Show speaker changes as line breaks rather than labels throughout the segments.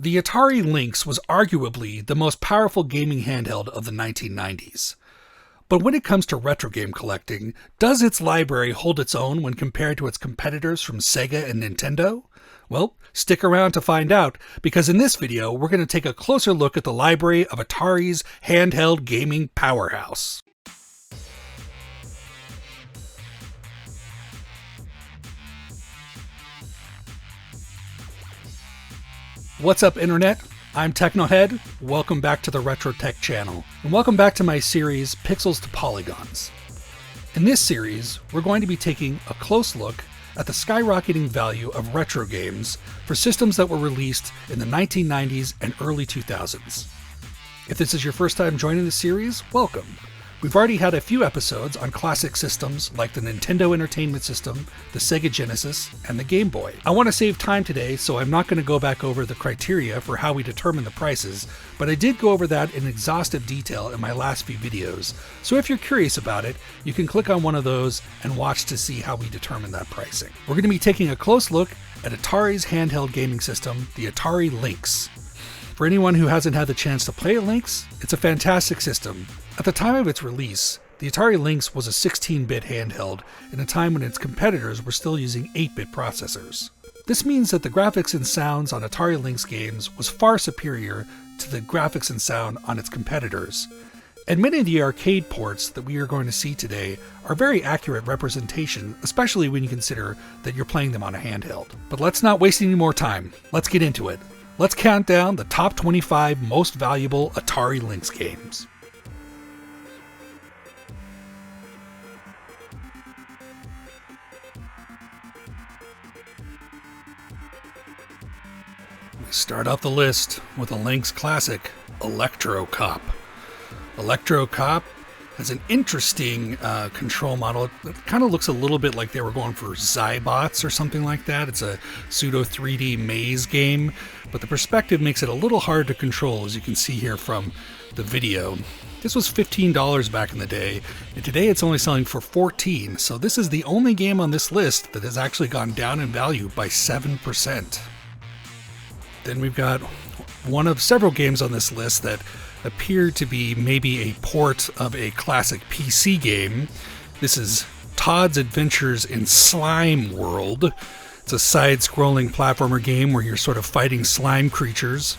The Atari Lynx was arguably the most powerful gaming handheld of the 1990s. But when it comes to retro game collecting, does its library hold its own when compared to its competitors from Sega and Nintendo? Well, stick around to find out, because in this video we're going to take a closer look at the library of Atari's handheld gaming powerhouse. What's up, Internet? I'm Technohead. Welcome back to the Retro Tech channel, and welcome back to my series, Pixels to Polygons. In this series, we're going to be taking a close look at the skyrocketing value of retro games for systems that were released in the 1990s and early 2000s. If this is your first time joining the series, welcome. We've already had a few episodes on classic systems like the Nintendo Entertainment System, the Sega Genesis, and the Game Boy. I want to save time today, so I'm not going to go back over the criteria for how we determine the prices, but I did go over that in exhaustive detail in my last few videos, so if you're curious about it, you can click on one of those and watch to see how we determine that pricing. We're going to be taking a close look at Atari's handheld gaming system, the Atari Lynx. For anyone who hasn't had the chance to play a Lynx, it's a fantastic system. At the time of its release, the Atari Lynx was a 16-bit handheld in a time when its competitors were still using 8-bit processors. This means that the graphics and sounds on Atari Lynx games was far superior to the graphics and sound on its competitors. And many of the arcade ports that we are going to see today are very accurate representation, especially when you consider that you're playing them on a handheld. But let's not waste any more time. Let's get into it. Let's count down the top 25 most valuable Atari Lynx games. We start off the list with a Lynx classic, Electrocop. Electrocop has an interesting control model. It kind of looks a little bit like they were going for Zybots or something like that. It's a pseudo 3D maze game, but the perspective makes it a little hard to control, as you can see here from the video. This was $15 back in the day, and today it's only selling for $14, so this is the only game on this list that has actually gone down in value by 7%. Then we've got one of several games on this list that appear to be maybe a port of a classic PC game. This is Todd's Adventures in Slime World. It's a side-scrolling platformer game where you're sort of fighting slime creatures.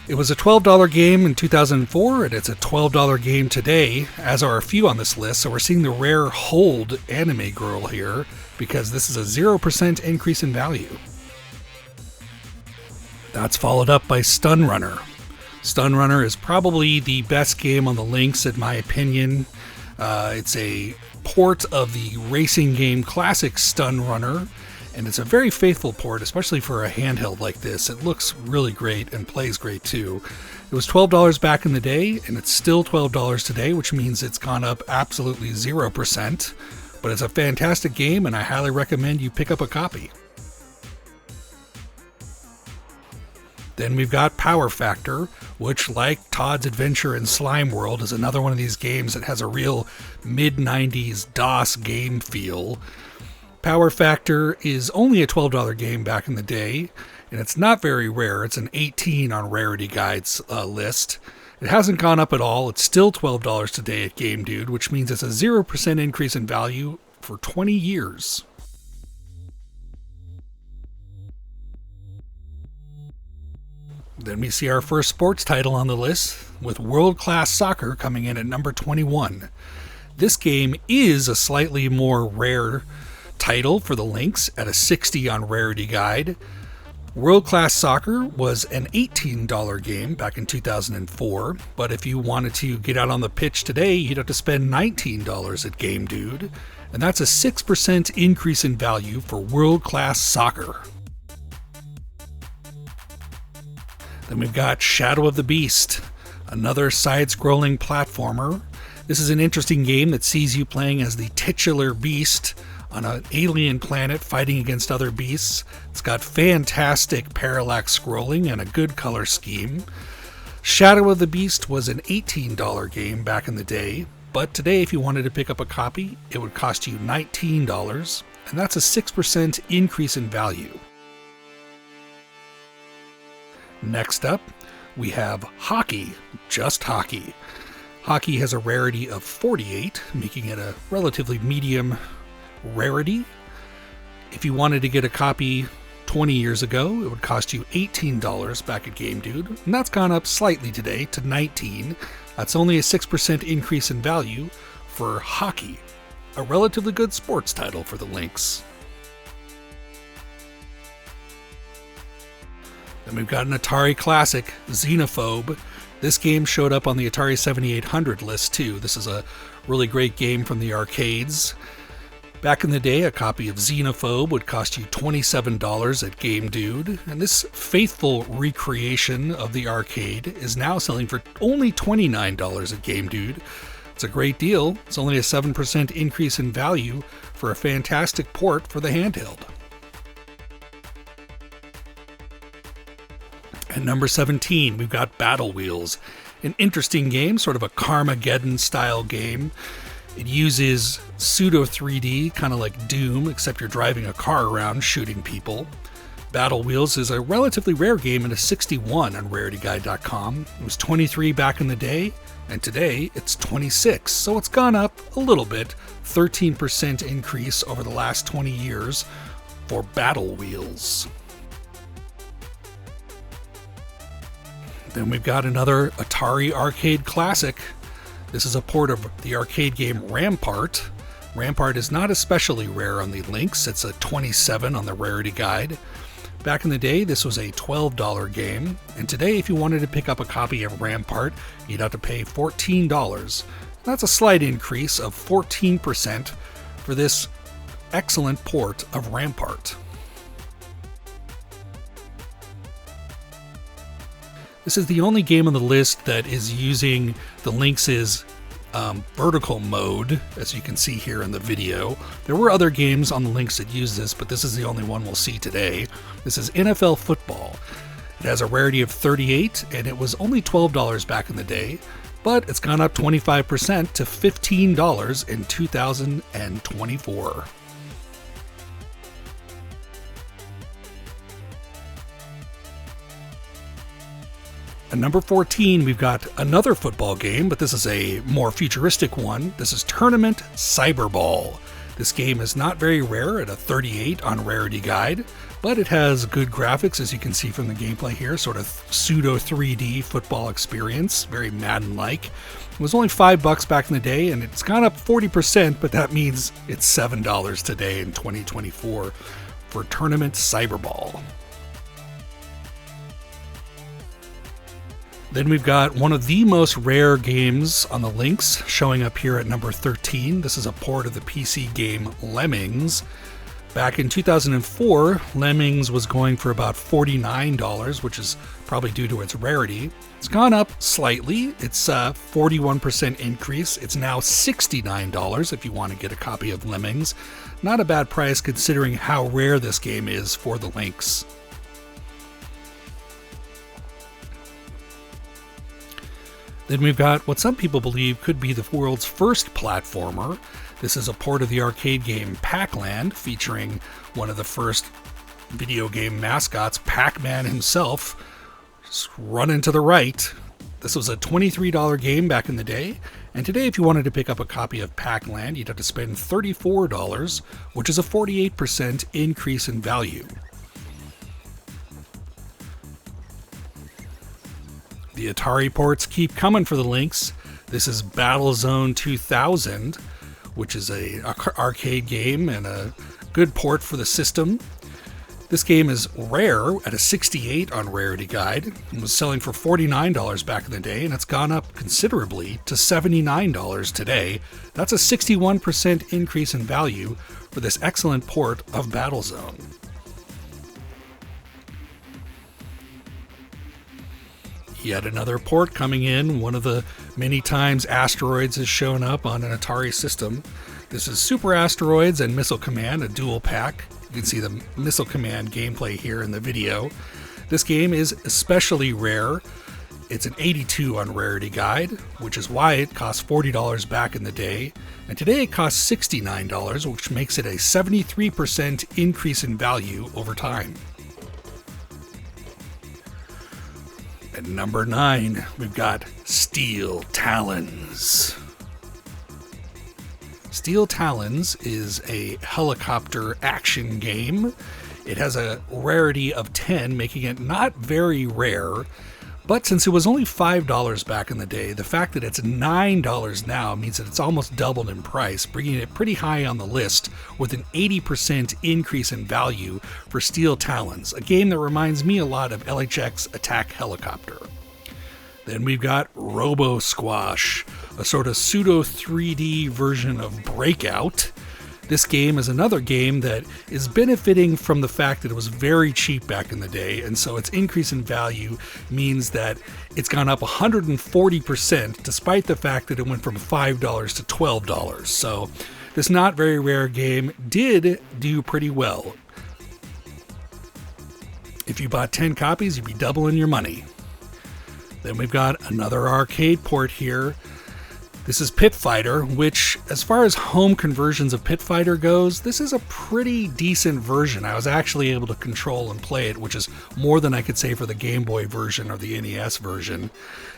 It was a $12 game in 2004, and it's a $12 game today, as are a few on this list. So we're seeing the rare Hold anime girl here, because this is a 0% increase in value. That's followed up by Stun Runner. Stun Runner is probably the best game on the Lynx, in my opinion. It's a port of the racing game classic Stun Runner, and it's a very faithful port, especially for a handheld like this. It looks really great and plays great too. It was $12 back in the day, and it's still $12 today, which means it's gone up absolutely 0%. But it's a fantastic game, and I highly recommend you pick up a copy. Then we've got Power Factor, which, like Todd's Adventure in Slime World, is another one of these games that has a real mid-90s DOS game feel. Power Factor is only a $12 game back in the day, and it's not very rare. It's an 18 on Rarity Guide's list. It hasn't gone up at all. It's still $12 today at Game Dude, which means it's a 0% increase in value for 20 years. Then we see our first sports title on the list, with World Class Soccer coming in at number 21. This game is a slightly more rare title for the Lynx at a 60 on Rarity Guide. World Class Soccer was an $18 game back in 2004, but if you wanted to get out on the pitch today, you'd have to spend $19 at Game Dude, and that's a 6% increase in value for World Class Soccer. Then we've got Shadow of the Beast, another side-scrolling platformer. This is an interesting game that sees you playing as the titular beast on an alien planet fighting against other beasts. It's got fantastic parallax scrolling and a good color scheme. Shadow of the Beast was an $18 game back in the day, but today if you wanted to pick up a copy, it would cost you $19, and that's a 6% increase in value. Next up, we have Hockey, just Hockey. Hockey has a rarity of 48, making it a relatively medium rarity. If you wanted to get a copy 20 years ago, it would cost you $18 back at Game Dude, and that's gone up slightly today to $19. That's only a 6% increase in value for Hockey, a relatively good sports title for the Lynx. Then we've got an Atari classic, Xenophobe. This game showed up on the Atari 7800 list too. This is a really great game from the arcades. Back in the day, a copy of Xenophobe would cost you $27 at Game Dude, and this faithful recreation of the arcade is now selling for only $29 at Game Dude. It's a great deal. It's only a 7% increase in value for a fantastic port for the handheld. At number 17, we've got Battle Wheels, an interesting game, sort of a Carmageddon-style game. It uses pseudo 3D, kind of like Doom, except you're driving a car around shooting people. Battle Wheels is a relatively rare game at a 61 on RarityGuide.com. It was 23 back in the day, and today it's 26, so it's gone up a little bit, 13% increase over the last 20 years for Battle Wheels. Then we've got another Atari arcade classic. This is a port of the arcade game Rampart. Rampart is not especially rare on the Lynx. It's a 27 on the Rarity Guide. Back in the day, this was a $12 game, and today if you wanted to pick up a copy of Rampart, you'd have to pay $14. That's a slight increase of 14% for this excellent port of Rampart. This is the only game on the list that is using the Lynx's vertical mode, as you can see here in the video. There were other games on the Lynx that use this, but this is the only one we'll see today. This is NFL Football. It has a rarity of 38, and it was only $12 back in the day, but it's gone up 25% to $15 in 2024. At number 14, we've got another football game, but this is a more futuristic one. This is Tournament Cyberball. This game is not very rare at a 38 on Rarity Guide, but it has good graphics, as you can see from the gameplay here, sort of pseudo 3D football experience, very Madden-like. It was only $5 back in the day, and it's gone up 40%, but that means it's $7 today in 2024 for Tournament Cyberball. Then we've got one of the most rare games on the Lynx showing up here at number 13. This is a port of the PC game Lemmings. Back in 2004, Lemmings was going for about $49, which is probably due to its rarity. It's gone up slightly. It's a 41% increase. It's now $69 if you want to get a copy of Lemmings. Not a bad price considering how rare this game is for the Lynx. Then we've got what some people believe could be the world's first platformer. This is a port of the arcade game Pac-Land, featuring one of the first video game mascots, Pac-Man himself, just running to the right. This was a $23 game back in the day, and today if you wanted to pick up a copy of Pac-Land, you'd have to spend $34, which is a 48% increase in value. The Atari ports keep coming for the Lynx. This is Battlezone 2000, which is an arcade game and a good port for the system. This game is rare at a 68 on Rarity Guide and was selling for $49 back in the day, and it's gone up considerably to $79 today. That's a 61% increase in value for this excellent port of Battlezone. Yet another port coming in, one of the many times Asteroids has shown up on an Atari system. This is Super Asteroids and Missile Command, a dual pack. You can see the Missile Command gameplay here in the video. This game is especially rare. It's an 82 on Rarity Guide, which is why it cost $40 back in the day. And today it costs $69, which makes it a 73% increase in value over time. At number 9, we've got Steel Talons. Steel Talons is a helicopter action game. It has a rarity of 10, making it not very rare. But since it was only $5 back in the day, the fact that it's $9 now means that it's almost doubled in price, bringing it pretty high on the list with an 80% increase in value for Steel Talons, a game that reminds me a lot of LHX Attack Helicopter. Then we've got Robo-Squash, a sort of pseudo 3D version of Breakout. This game is another game that is benefiting from the fact that it was very cheap back in the day, and so its increase in value means that it's gone up 140% despite the fact that it went from $5 to $12. So this not very rare game did do pretty well. If you bought 10 copies, you'd be doubling your money. Then we've got another arcade port here. This is Pit Fighter, which, as far as home conversions of Pit Fighter goes, this is a pretty decent version. I was actually able to control and play it, which is more than I could say for the Game Boy version or the NES version.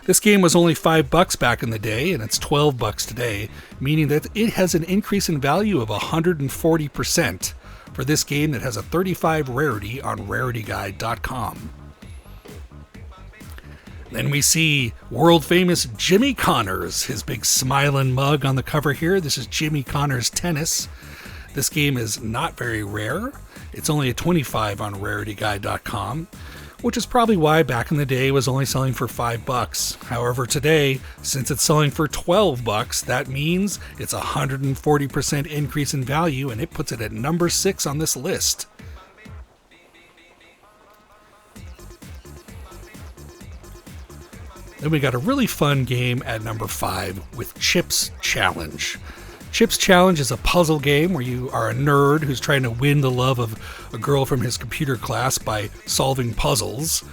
This game was only $5 back in the day, and it's $12 today, meaning that it has an increase in value of 140% for this game that has a 35 rarity on rarityguide.com. Then we see world-famous Jimmy Connors, his big smiling mug on the cover here. This is Jimmy Connors Tennis. This game is not very rare. It's only a 25 on rarityguide.com, which is probably why back in the day it was only selling for $5. However, today, since it's selling for $12, that means it's a 140% increase in value, and it puts it at number 6 on this list. Then we got a really fun game at number 5 with Chips Challenge. Chips Challenge is a puzzle game where you are a nerd who's trying to win the love of a girl from his computer class by solving puzzles.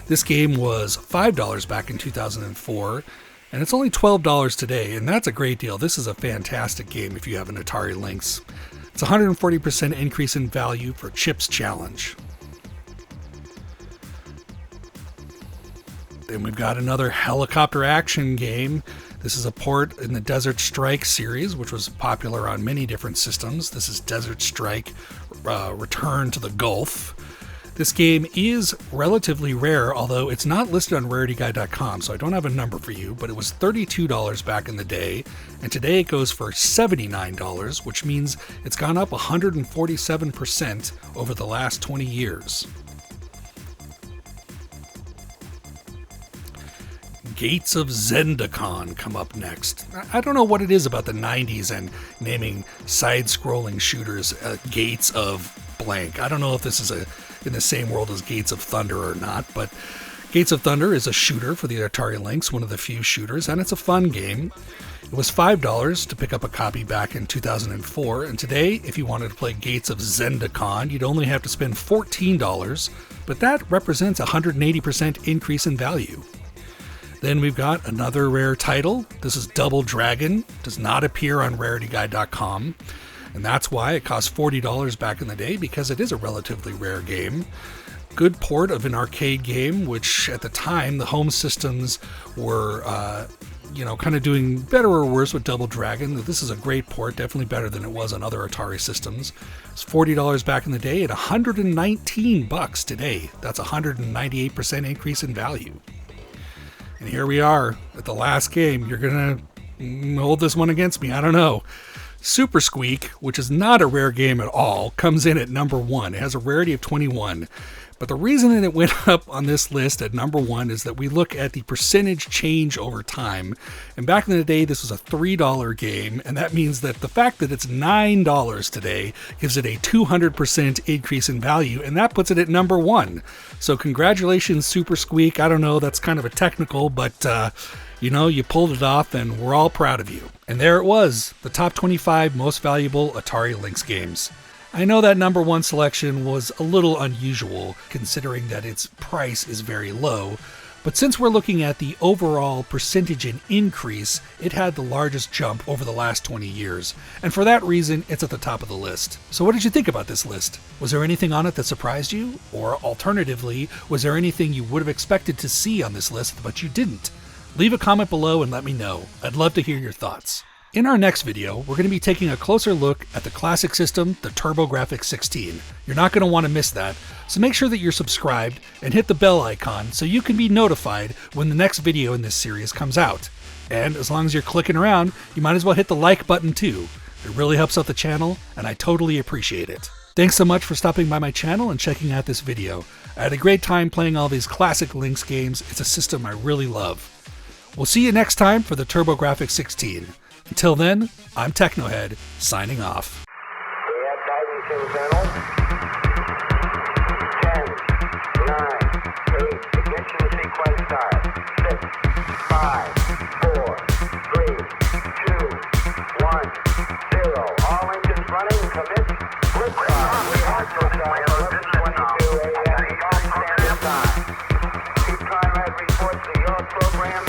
This game was $5 back in 2004, and it's only $12 today, and that's a great deal. This is a fantastic game if you have an Atari Lynx. It's a 140% increase in value for Chips Challenge. Then we've got another helicopter action game. This is a port in the Desert Strike series, which was popular on many different systems. This is Desert Strike Return to the Gulf. This game is relatively rare, although it's not listed on rarityguide.com, so I don't have a number for you, but it was $32 back in the day, and today it goes for $79, which means it's gone up 147% over the last 20 years. Gates of Zendocon come up next. I don't know what it is about the 90s and naming side-scrolling shooters Gates of blank. I don't know if this is in the same world as Gates of Thunder or not, but Gates of Thunder is a shooter for the Atari Lynx, one of the few shooters, and it's a fun game. It was $5 to pick up a copy back in 2004, and today, if you wanted to play Gates of Zendocon, you'd only have to spend $14, but that represents a 180% increase in value. Then we've got another rare title. This is Double Dragon. Does not appear on rarityguide.com. And that's why it cost $40 back in the day, because it is a relatively rare game. Good port of an arcade game, which at the time the home systems were, kind of doing better or worse with Double Dragon. This is a great port, definitely better than it was on other Atari systems. It's $40 back in the day and $119 today. That's a 198% increase in value. And here we are at the last game. You're going to hold this one against me. I don't know. Super Skweek, which is not a rare game at all, comes in at number 1. It has a rarity of 21. But the reason that it went up on this list at number 1 is that we look at the percentage change over time. And back in the day, this was a $3 game. And that means that the fact that it's $9 today gives it a 200% increase in value. And that puts it at number 1. So congratulations, Super Skweek. I don't know, that's kind of a technical, but you pulled it off and we're all proud of you. And there it was, the top 25 most valuable Atari Lynx games. I know that number 1 selection was a little unusual, considering that its price is very low, But since we're looking at the overall percentage in increase, it had the largest jump over the last 20 years, and for that reason, it's at the top of the list. So what did you think about this list? Was there anything on it that surprised you? Or alternatively, was there anything you would have expected to see on this list but you didn't? Leave a comment below and let me know. I'd love to hear your thoughts. In our next video, we're going to be taking a closer look at the classic system, the TurboGrafx-16. You're not going to want to miss that, so make sure that you're subscribed and hit the bell icon so you can be notified when the next video in this series comes out. And as long as you're clicking around, you might as well hit the like button too. It really helps out the channel, and I totally appreciate it. Thanks so much for stopping by my channel and checking out this video. I had a great time playing all these classic Lynx games. It's a system I really love. We'll see you next time for the TurboGrafx-16. Until then, I'm Technohead, signing off.
We have guidance internal. 10, 9, 8, ignition sequence start. 6, 5, 4, 3, 2, 1, 0. All engines running, commit, liftoff. We have liftoff, 11:22 a.m. Eastern Standard Time. Keep time as reports to your program.